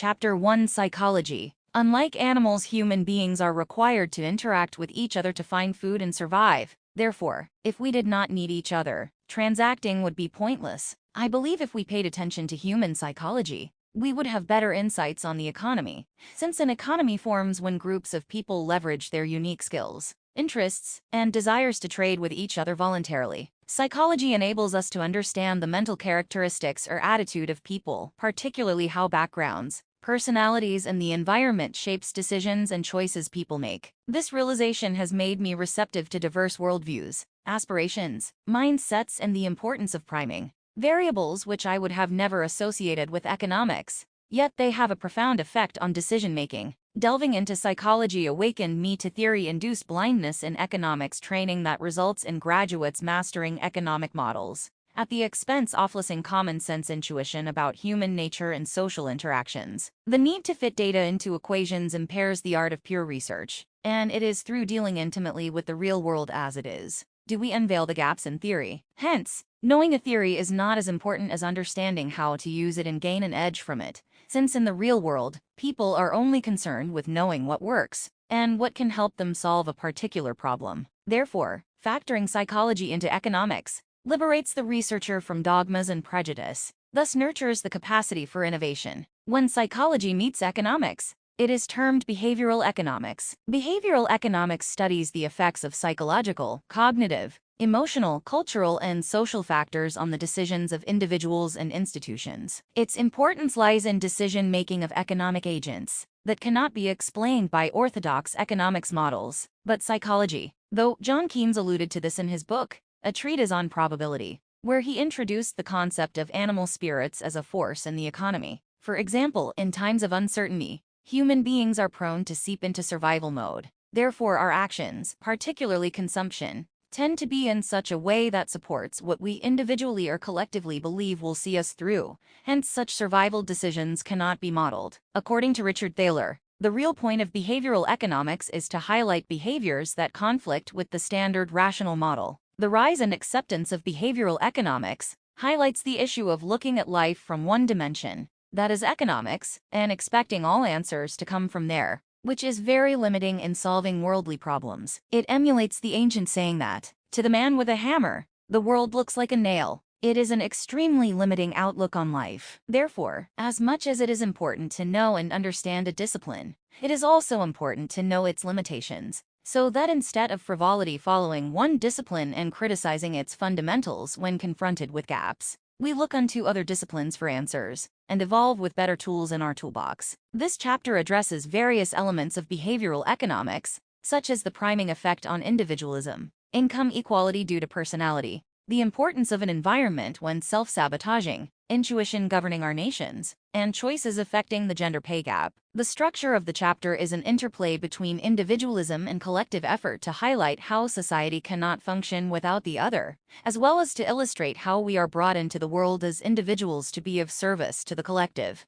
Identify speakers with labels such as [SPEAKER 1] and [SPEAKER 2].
[SPEAKER 1] Chapter 1: Psychology. Unlike animals, human beings are required to interact with each other to find food and survive. Therefore, if we did not need each other, transacting would be pointless. I believe if we paid attention to human psychology, we would have better insights on the economy, since an economy forms when groups of people leverage their unique skills, interests, and desires to trade with each other voluntarily. Psychology enables us to understand the mental characteristics or attitude of people, particularly how backgrounds, personalities, and the environment shapes decisions and choices people make. This realization has made me receptive to diverse worldviews, aspirations, mindsets, and the importance of priming variables which I would have never associated with economics. Yet they have a profound effect on decision-making. Delving into psychology awakened me to theory-induced blindness in economics training that results in graduates mastering economic models, at the expense of losing common-sense intuition about human nature and social interactions. The need to fit data into equations impairs the art of pure research, and it is through dealing intimately with the real world as it is do we unveil the gaps in theory. Hence, knowing a theory is not as important as understanding how to use it and gain an edge from it, since in the real world, people are only concerned with knowing what works and what can help them solve a particular problem. Therefore, factoring psychology into economics liberates the researcher from dogmas and prejudice, thus nurtures the capacity for innovation. When psychology meets economics, it is termed behavioral economics. Behavioral economics studies the effects of psychological, cognitive, emotional, cultural, and social factors on the decisions of individuals and institutions. Its importance lies in decision-making of economic agents that cannot be explained by orthodox economics models, but psychology. Though John Keynes alluded to this in his book, A Treatise on Probability, where he introduced the concept of animal spirits as a force in the economy. For example, in times of uncertainty, human beings are prone to seep into survival mode. Therefore, our actions, particularly consumption, tend to be in such a way that supports what we individually or collectively believe will see us through. Hence, such survival decisions cannot be modeled. According to Richard Thaler, the real point of behavioral economics is to highlight behaviors that conflict with the standard rational model. The rise and acceptance of behavioral economics highlights the issue of looking at life from one dimension, that is economics, and expecting all answers to come from there, which is very limiting in solving worldly problems. It emulates the ancient saying that, to the man with a hammer, the world looks like a nail. It is an extremely limiting outlook on life. Therefore, as much as it is important to know and understand a discipline, it is also important to know its limitations, so that instead of frivolity following one discipline and criticizing its fundamentals when confronted with gaps, we look unto other disciplines for answers and evolve with better tools in our toolbox. This chapter addresses various elements of behavioral economics, such as the priming effect on individualism, income equality due to personality, the importance of an environment when self-sabotaging, intuition governing our nations, and choices affecting the gender pay gap. The structure of the chapter is an interplay between individualism and collective effort to highlight how society cannot function without the other, as well as to illustrate how we are brought into the world as individuals to be of service to the collective.